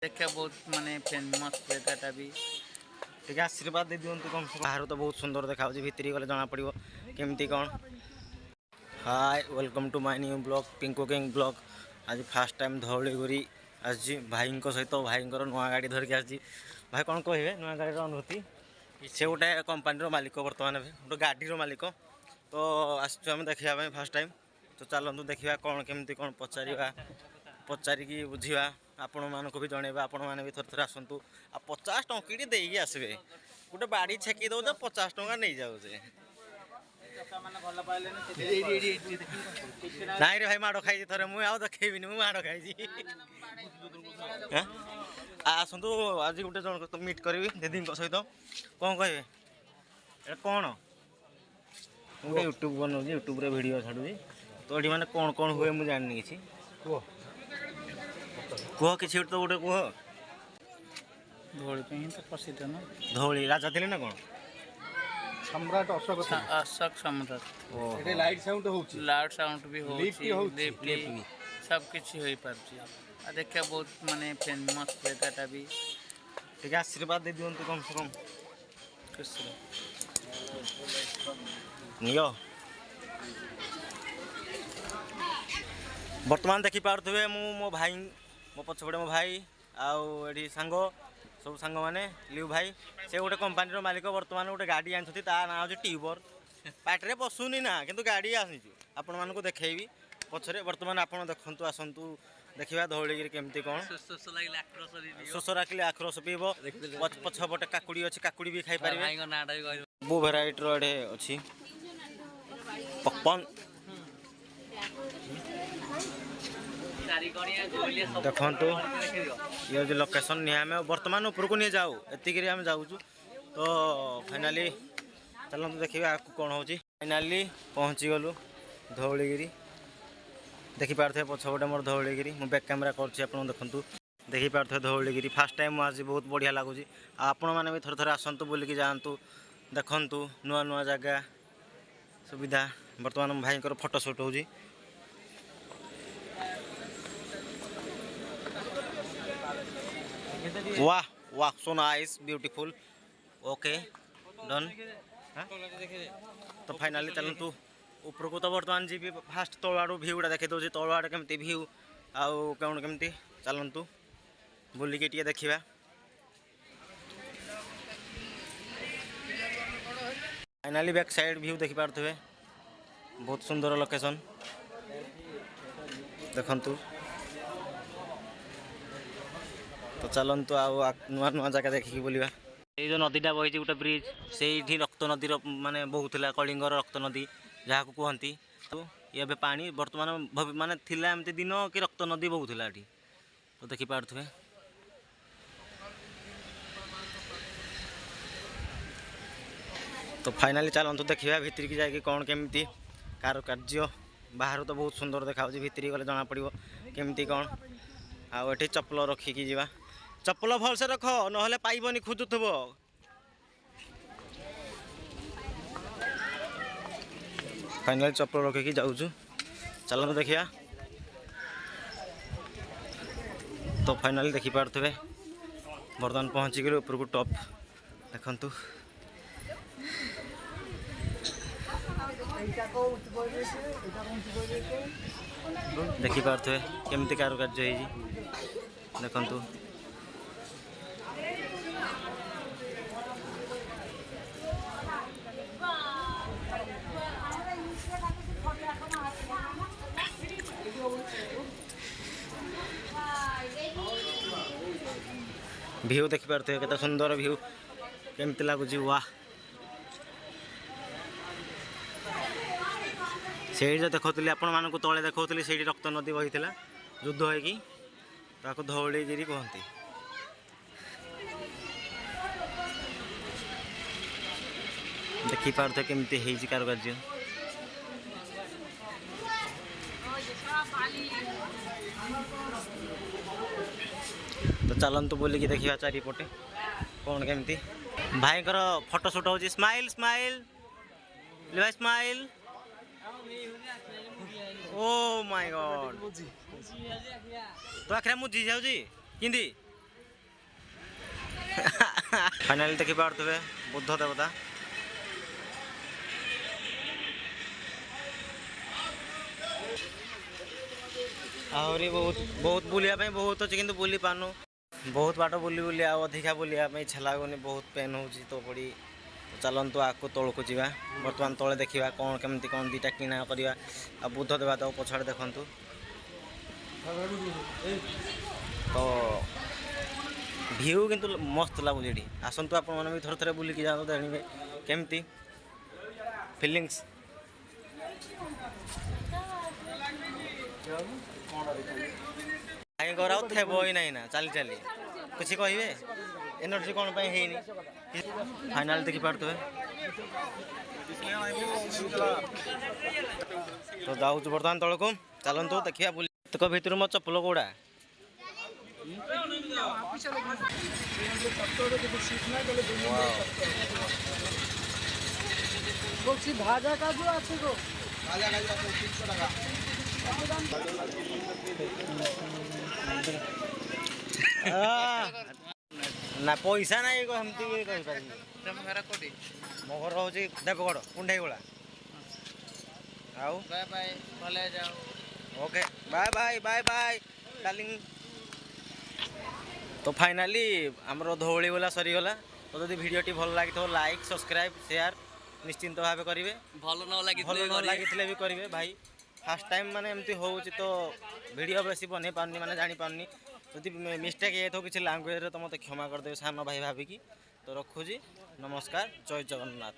देखा बहुत माने फेमस जगहटा भी टे आशीर्वाद दे दिंतु कम से बाहर तो बहुत सुंदर देखा भितरी गले जना पड़ो केमती कौन। Hi welcome to my new blog Pinku king blog. आज फास्ट टाइम धौलीगुरी आसी भाई सहित भाई नुआ गाड़ी धरिक आसी। भाई कौन कहे नुआ गाड़ी अनुभूति से गोटे कंपानी मालिक बर्तमान गोटे गाड़ी मालिक तो आम देखा फास्ट टाइम तो चलतु देखा कौन केमती कौन पचारिकी बुझा आपण मानक भी जनइबा आपण मैंने भी थर थर आसतु आ 50 टंकी देकी आसबे गोटे बाड़ी छेकी दौ 50 टंका नहीं जाऊे नाई रे भाई माड़ खाई थे मुझे देखेबी मुझे माड़ खाई आसतु आज गोटे जन मीट करी दीदी सहित कौन कहे कौन गोटे यूट्यूब बनाऊँ यूट्यूब वीडियो छाड़ू तो ये मैंने कौन कौन हुए मुझे जानी कि कह कि तो गोटे कह धौली पे ही तो प्रसिद्ध ना। धौली राजा थे ना कौन सम्राट अशोक अशोक सम्राट ये लाइट साउंड होउची लाउड साउंड भी हो लिफ्ट सब किसी हो पारछि आ देखा बहुत माने फेमस जगहटा भी टे आशीर्वाद दे दिंतु कम से कम नियो बर्तमान देखी पारे मो भाई मो पछपटे मो भाई आउ सांग सब सांग मैंने लिउ भाई से गोटे कंपानी मालिक बर्तमान गोटे गाड़ी आनी ना हूँ ट्यूबर पाटे पशुनी ना किंतु गाड़ी आनी आपण मानक देखी पछरे बर्तमान आप देखु आसतु देखा धौलीगिरी केमती कौन शोष रखिले आखरस पीब पछपटे काकुड़ी अच्छी काकुड़ी भी खाई पारे बो भेराइटर एडे अच्छी पकपन देखु ये जो लोकेशन नहीं आम बर्तमान उपरको नहीं जाऊ एतिक आम जाऊँ तो फाइनाली चलते देखा कौन हो फाइनाली पहुँची गलु धौलीगिरी देखी पारे पछपटे मोर धौलीगिरी मु बैक कैमेरा कर देखु देखी पारे धौलीगिरी फास्ट टाइम आज बहुत बढ़िया लगुच आपण मैंने भी थर थर आसतु बुलिकी जातु देखु नुआ नुआ जगह सुविधा बर्तमान भाई फोटो सुट हो वाह वाह so nice beautiful okay done. तो फाइनाली चलतु ऊपर को तो बर्तमान जी फास्ट तल आड़ भ्यूटा देखी दूसरी तल आड़ केमती भ्यू आउ कौन केमती चलतु बुलिकी टे देखा फाइनाली बैक साइड भ्यू देखी पारे बहुत सुंदर लोकेशन देखंतु तो चलतु आ नुआ नुआ जगह देखिकी बोलिबा ये जो नदीटा बही गोटे ब्रिज से रक्त नदीर माने बहुला कलिंगर रक्त नदी जहाँ को कहती तो ये पानी बर्तमान माने थिला एमती दिन कि रक्त नदी बहुला ये तो देखी पारे तो फाइनाली चलतु देखा भितर की जाकि कौन केमती कारुकार्य बाहर तो बहुत सुंदर देखा भितर गले जना पड़ो केमती कौन आउ ये चप्पल रखिकी जीवा चप्पल भलसे रख ना पाइबनी खोजुथब फाइनाली चप्पल रखिकी जाऊँ चलते देखिया तो फाइनाली देखी पारे बर्तमान पहुँची गले ऊपर को टॉप देखंतु देखी पारे केमती कारुकार्य देखंतु भ्यू देखी पारे केते सुंदर भ्यू केमती लगुच वाह से जो देखुली आपण मानक तले देखुली से रक्त नदी बही युद्ध होगी ताको धौलीगिरी कहती देखी पारे केमती है कारुकार्य तो चलतु बोलिकी देखा चारिपटे कौन केमती भाई फोटो सुट हो स्माइल स्माइल भाई स्माइल ओ माय गॉड तो आखिर मुझी जाऊँगी किंदी फाइनाली देखि पार्थबे बुद्ध देवता आहरी बहुत बहुत बुलिया पे बहुत अच्छे किंतु बुली पानु बहुत बाट बुली बुली आ अधिका बुलिया पे इच्छा लागुनी बहुत पेन होची तो पड़ी चलतु आगको तौक जा बर्तमान तले देखा कौन केमती कौन दीटा किना करवा आ बुद्ध देवा तो पछाड़े देखु तो भ्यू किंतु मस्त लगुच ये आसतु आप भी थोड़े थोड़े बुलिकी जाओ जानवे केमती फिलिंग्स कहीं कराओ थे ही नहीं ना चली चली कुछ कहे एनर्जी कौन है फाइनाल देखी पार्थे तो जाऊँ बर्तमान तौक चलतु देखिए बुले भितर मो चप्पल कौड़ा भाजा काजू আছে গো ना पैसा ना हमती तुम घर कोडी मो घर हूँ देवगढ़ कुंडाईगोला आउ बाय बाय भले जाओ okay bye bye bye bye darling तो फाइनाली आमर धौली गला सरीगला तो जब भिडियोटी भल लगी तो लाइक सब्सक्राइब शेयर निश्चिंत भाव करेंगे भल न लगी भी करेंगे भाई फास्ट टाइम माने एमती हो तो वीडियो बेसी बन पारनी माने जानी पारनी जदि मिस्टेक ये तो किसी लैंग्वेज तो मत क्षमा करदे सान भाई भाविकी तो रखुची नमस्कार जय जगन्नाथ।